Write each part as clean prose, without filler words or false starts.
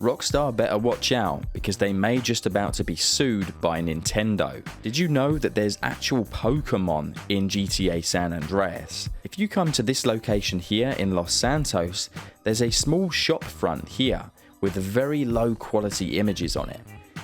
Rockstar better watch out because they may just about to be sued by Nintendo. Did you know that there's actual Pokémon in GTA San Andreas? If you come to this location here in Los Santos, there's a small shop front here with very low quality images on it.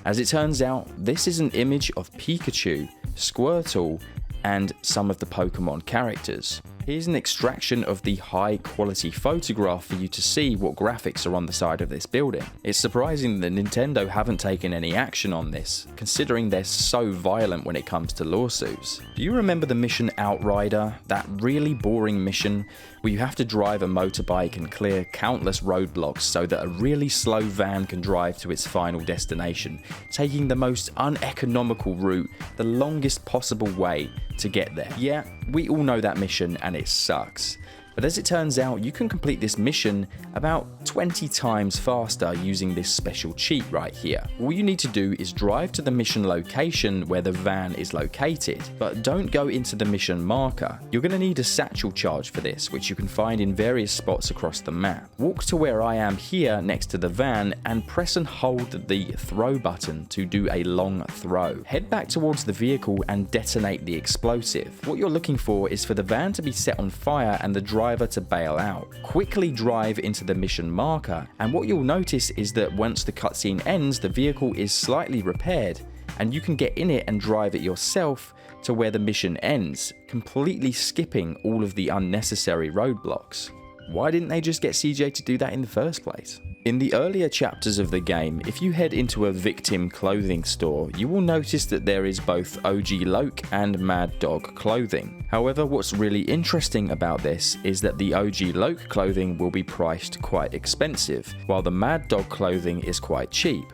As it turns out, this is an image of Pikachu, Squirtle, and some of the Pokémon characters. Here's an extraction of the high quality photograph for you to see what graphics are on the side of this building. It's surprising that Nintendo haven't taken any action on this, considering they're so violent when it comes to lawsuits. Do you remember the mission Outrider? That really boring mission where you have to drive a motorbike and clear countless roadblocks so that a really slow van can drive to its final destination, taking the most uneconomical route, the longest possible way to get there. Yeah, we all know that mission and it sucks. But as it turns out, you can complete this mission about 20 times faster using this special cheat right here. All you need to do is drive to the mission location where the van is located, but don't go into the mission marker. You're going to need a satchel charge for this, which you can find in various spots across the map. Walk to where I am here next to the van and press and hold the throw button to do a long throw. Head back towards the vehicle and detonate the explosive. What you're looking for is for the van to be set on fire and the driver to bail out. Quickly drive into the mission marker, and what you'll notice is that once the cutscene ends, the vehicle is slightly repaired, and you can get in it and drive it yourself to where the mission ends, completely skipping all of the unnecessary roadblocks. Why didn't they just get CJ to do that in the first place? In the earlier chapters of the game, if you head into a victim clothing store, you will notice that there is both OG Loke and Mad Dog clothing. However, what's really interesting about this is that the OG Loke clothing will be priced quite expensive, while the Mad Dog clothing is quite cheap.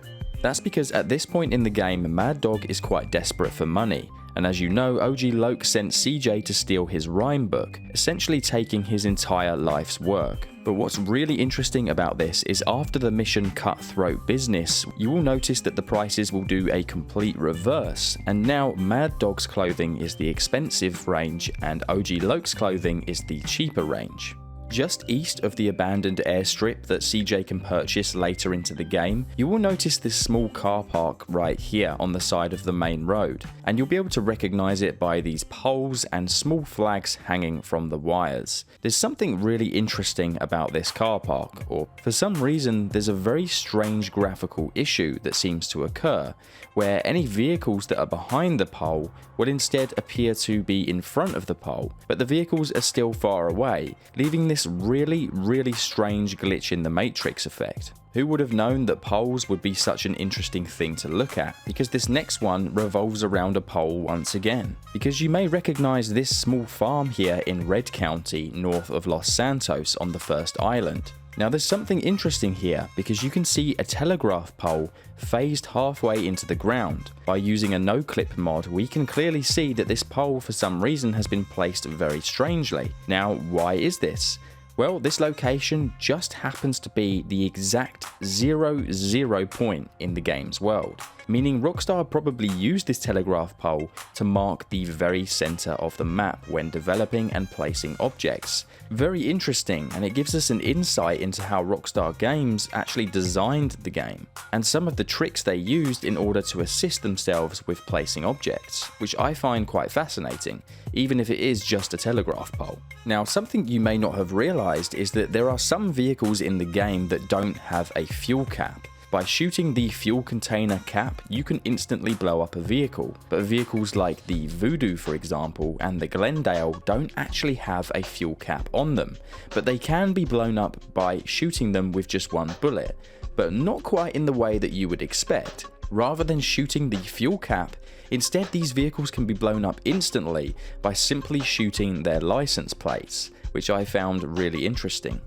That's because at this point in the game, Mad Dog is quite desperate for money. And as you know, OG Loke sent CJ to steal his rhyme book, essentially taking his entire life's work. But what's really interesting about this is after the mission Cutthroat Business, you will notice that the prices will do a complete reverse, and now Mad Dog's clothing is the expensive range and OG Loke's clothing is the cheaper range. Just east of the abandoned airstrip that CJ can purchase later into the game, you will notice this small car park right here on the side of the main road, and you'll be able to recognize it by these poles and small flags hanging from the wires. There's something really interesting about this car park, or for some reason there's a very strange graphical issue that seems to occur, where any vehicles that are behind the pole will instead appear to be in front of the pole, but the vehicles are still far away, leaving this really strange glitch in the Matrix effect. Who would have known that poles would be such an interesting thing to look at, because this next one revolves around a pole once again. Because you may recognize this small farm here in Red County, north of Los Santos on the first island. Now there's something interesting here because you can see a telegraph pole phased halfway into the ground. By using a no-clip mod, we can clearly see that this pole for some reason has been placed very strangely. Now why is this? Well, this location just happens to be the exact 0 point in the game's world, meaning Rockstar probably used this telegraph pole to mark the very center of the map when developing and placing objects. Very interesting, and it gives us an insight into how Rockstar Games actually designed the game, and some of the tricks they used in order to assist themselves with placing objects, which I find quite fascinating, even if it is just a telegraph pole. Now, something you may not have realized is that there are some vehicles in the game that don't have a fuel cap. By shooting the fuel container cap, you can instantly blow up a vehicle, but vehicles like the Voodoo, for example, and the Glendale don't actually have a fuel cap on them, but they can be blown up by shooting them with just one bullet, but not quite in the way that you would expect. Rather than shooting the fuel cap, instead these vehicles can be blown up instantly by simply shooting their license plates, which I found really interesting.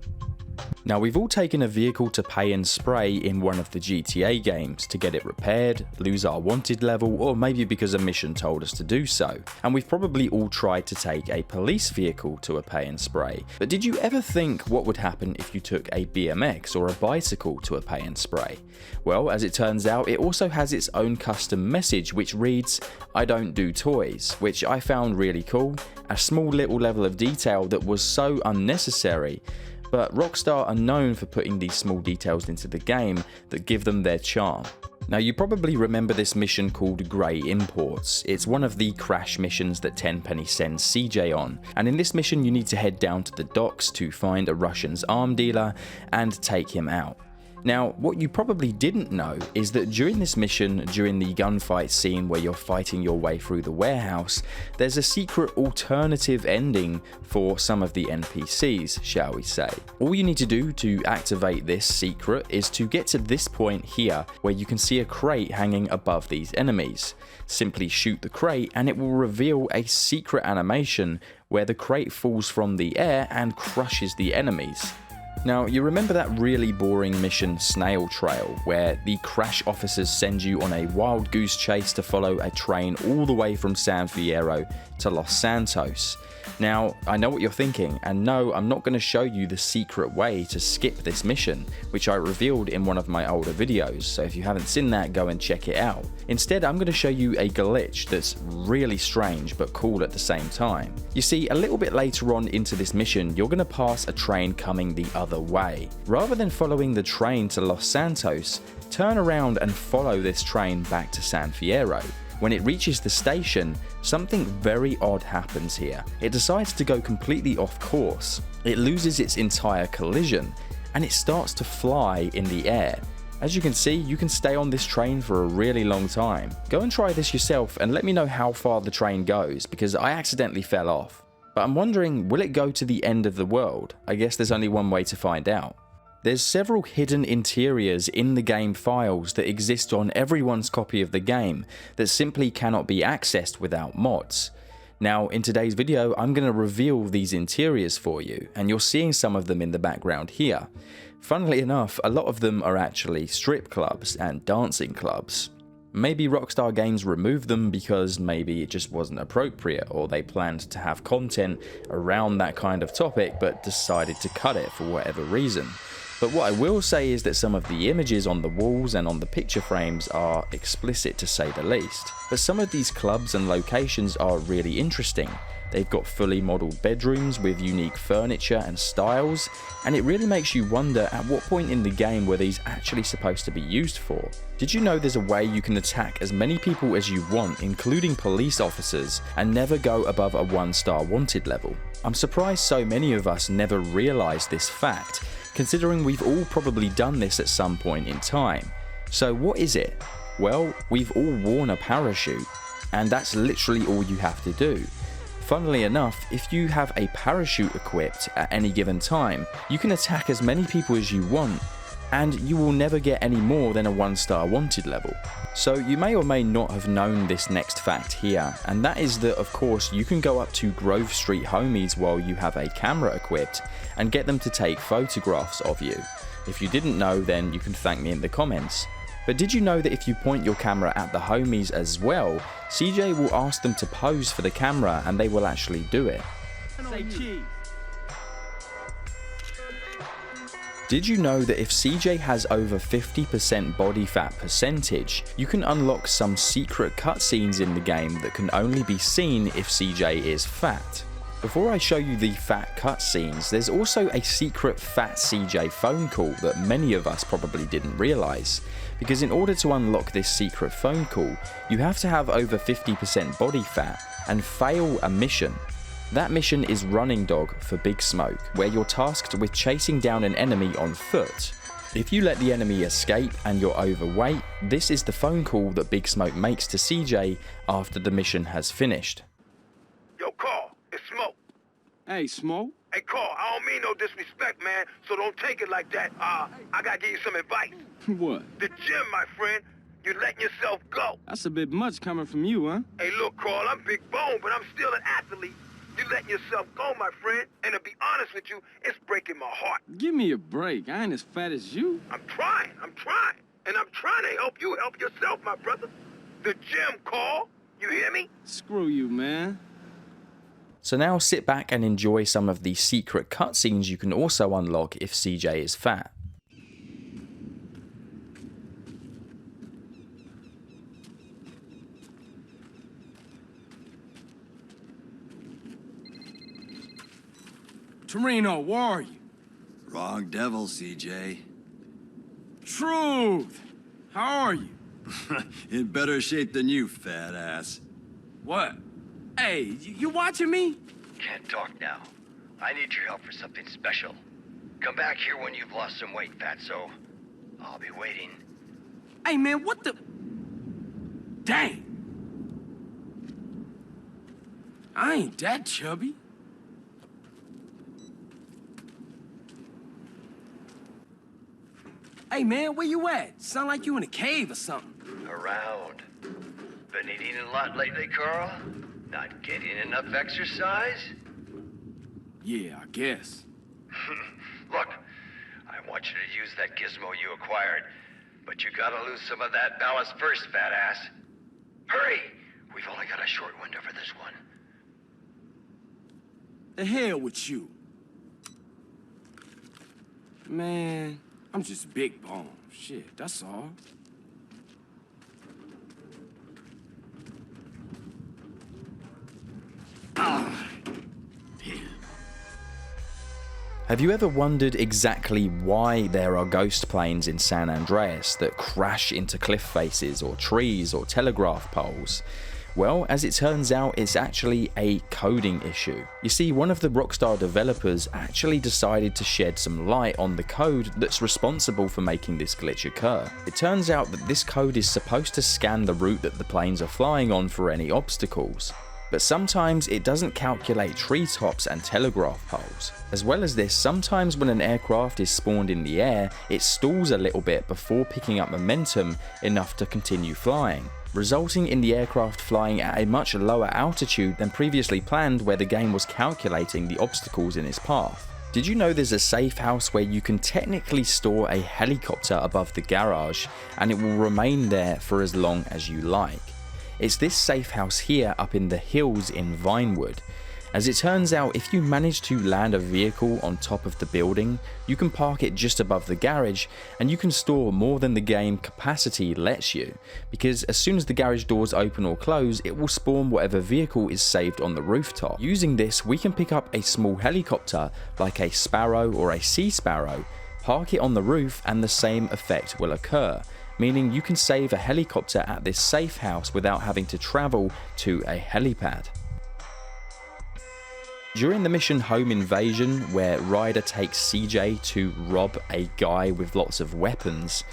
Now, we've all taken a vehicle to pay and spray in one of the GTA games to get it repaired, lose our wanted level, or maybe because a mission told us to do so. And we've probably all tried to take a police vehicle to a pay and spray. But did you ever think what would happen if you took a BMX or a bicycle to a pay and spray? Well, as it turns out, it also has its own custom message which reads, "I don't do toys," which I found really cool, a small little level of detail that was so unnecessary. but Rockstar are known for putting these small details into the game that give them their charm. Now, you probably remember this mission called Grey Imports. It's one of the crash missions that Tenpenny sends CJ on, and in this mission you need to head down to the docks to find a Russian's arm dealer and take him out. Now, what you probably didn't know is that during this mission, during the gunfight scene where you're fighting your way through the warehouse, there's a secret alternative ending for some of the NPCs, shall we say. All you need to do to activate this secret is to get to this point here where you can see a crate hanging above these enemies. Simply shoot the crate and it will reveal a secret animation where the crate falls from the air and crushes the enemies. Now, you remember that really boring mission Snail Trail, where the crash officers send you on a wild goose chase to follow a train all the way from San Fierro to Los Santos? Now, I know what you're thinking, and no, I'm not going to show you the secret way to skip this mission, which I revealed in one of my older videos, so if you haven't seen that, go and check it out. Instead, I'm going to show you a glitch that's really strange but cool at the same time. You see, a little bit later on into this mission, you're going to pass a train coming the other way. Rather than following the train to Los Santos, turn around and follow this train back to San Fierro. When it reaches the station, something very odd happens here. It decides to go completely off course. It loses its entire collision, and it starts to fly in the air. As you can see, you can stay on this train for a really long time. Go and try this yourself and let me know how far the train goes, because I accidentally fell off. But I'm wondering, will it go to the end of the world? I guess there's only one way to find out. There's several hidden interiors in the game files that exist on everyone's copy of the game that simply cannot be accessed without mods. Now, in today's video, I'm going to reveal these interiors for you, and you're seeing some of them in the background here. Funnily enough, a lot of them are actually strip clubs and dancing clubs. Maybe Rockstar Games removed them because maybe it just wasn't appropriate, or they planned to have content around that kind of topic but decided to cut it for whatever reason. But what I will say is that some of the images on the walls and on the picture frames are explicit, to say the least. But some of these clubs and locations are really interesting. They've got fully modelled bedrooms with unique furniture and styles, and it really makes you wonder at what point in the game were these actually supposed to be used for. Did you know there's a way you can attack as many people as you want, including police officers, and never go above a 1-star wanted level? I'm surprised so many of us never realised this fact, considering we've all probably done this at some point in time. So what is it? Well, we've all worn a parachute, and that's literally all you have to do. Funnily enough, if you have a parachute equipped at any given time, you can attack as many people as you want, and you will never get any more than a 1-star wanted level. So you may or may not have known this next fact here, and that is that of course you can go up to Grove Street homies while you have a camera equipped and get them to take photographs of you. If you didn't know, then you can thank me in the comments. But did you know that if you point your camera at the homies as well, CJ will ask them to pose for the camera and they will actually do it? Did you know that if CJ has over 50% body fat percentage, you can unlock some secret cutscenes in the game that can only be seen if CJ is fat? Before I show you the fat cutscenes, there's also a secret fat CJ phone call that many of us probably didn't realise. Because in order to unlock this secret phone call, you have to have over 50% body fat and fail a mission. That mission is Running Dog for Big Smoke, where you're tasked with chasing down an enemy on foot. If you let the enemy escape and you're overweight, this is the phone call that Big Smoke makes to CJ after the mission has finished. Yo, Carl, it's Smoke. Hey, Smoke. Hey, Carl, I don't mean no disrespect, man, so don't take it like that. I gotta give you some advice. What? The gym, my friend. You're letting yourself go. That's a bit much coming from you, huh? Hey, look, Carl, I'm big bone, but I'm still an athlete. You're letting yourself go, my friend. And to be honest with you, it's breaking my heart. Give me a break. I ain't as fat as you. I'm trying. And I'm trying to help you help yourself, my brother. The gym, Carl. You hear me? Screw you, man. So now sit back and enjoy some of the secret cutscenes you can also unlock if CJ is fat. Torino, where are you? Wrong devil, CJ. Truth! How are you? In better shape than you, fat ass. What? Hey, you watching me? Can't talk now. I need your help for something special. Come back here when you've lost some weight, fatso. I'll be waiting. Hey, man, what the... Dang! I ain't that chubby. Hey, man, where you at? Sound like you in a cave or something. Around. Been eating a lot lately, Carl? Not getting enough exercise? Yeah, I guess. Look, I want you to use that gizmo you acquired, but you gotta lose some of that ballast first, fat ass. Hurry! We've only got a short window for this one. The hell with you. Man, I'm just big bone. Shit, that's all. Have you ever wondered exactly why there are ghost planes in San Andreas that crash into cliff faces or trees or telegraph poles? Well, as it turns out, it's actually a coding issue. You see, one of the Rockstar developers actually decided to shed some light on the code that's responsible for making this glitch occur. It turns out that this code is supposed to scan the route that the planes are flying on for any obstacles. But sometimes it doesn't calculate treetops and telegraph poles. As well as this, sometimes when an aircraft is spawned in the air, it stalls a little bit before picking up momentum enough to continue flying, resulting in the aircraft flying at a much lower altitude than previously planned, where the game was calculating the obstacles in its path. Did you know there's a safe house where you can technically store a helicopter above the garage and it will remain there for as long as you like? It's this safe house here up in the hills in Vinewood. As it turns out, if you manage to land a vehicle on top of the building, you can park it just above the garage and you can store more than the game capacity lets you, because as soon as the garage doors open or close, it will spawn whatever vehicle is saved on the rooftop. Using this, we can pick up a small helicopter like a Sparrow or a Sea Sparrow, park it on the roof, and the same effect will occur, meaning you can save a helicopter at this safe house without having to travel to a helipad. During the mission Home Invasion, where Ryder takes CJ to rob a guy with lots of weapons,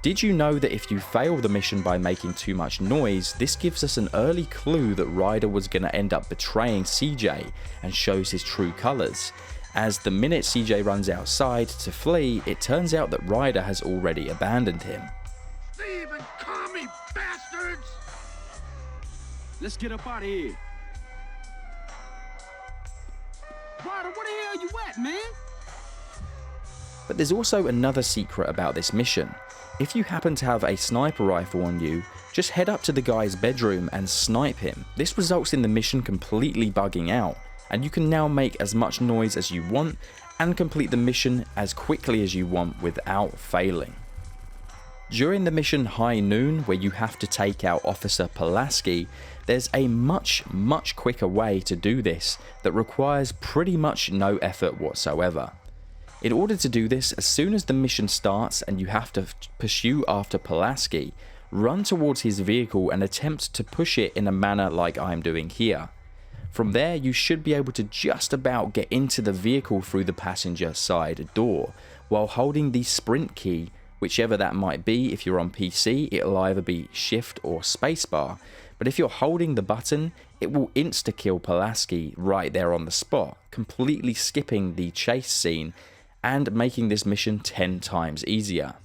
did you know that if you fail the mission by making too much noise, this gives us an early clue that Ryder was going to end up betraying CJ and shows his true colours? As the minute CJ runs outside to flee, it turns out that Ryder has already abandoned him. They even call me bastards! Let's get up out of here. Ryder, where the hell you at, man? But there's also another secret about this mission. If you happen to have a sniper rifle on you, just head up to the guy's bedroom and snipe him. This results in the mission completely bugging out, and you can now make as much noise as you want and complete the mission as quickly as you want without failing. During the mission High Noon, where you have to take out Officer Pulaski, there's a much quicker way to do this that requires pretty much no effort whatsoever. In order to do this, as soon as the mission starts and you have to pursue after Pulaski, run towards his vehicle and attempt to push it in a manner like I'm doing here. From there, you should be able to just about get into the vehicle through the passenger side door, while holding the sprint key, whichever that might be. If you're on PC, it'll either be shift or spacebar, but if you're holding the button, it will insta-kill Pulaski right there on the spot, completely skipping the chase scene and making this mission 10 times easier.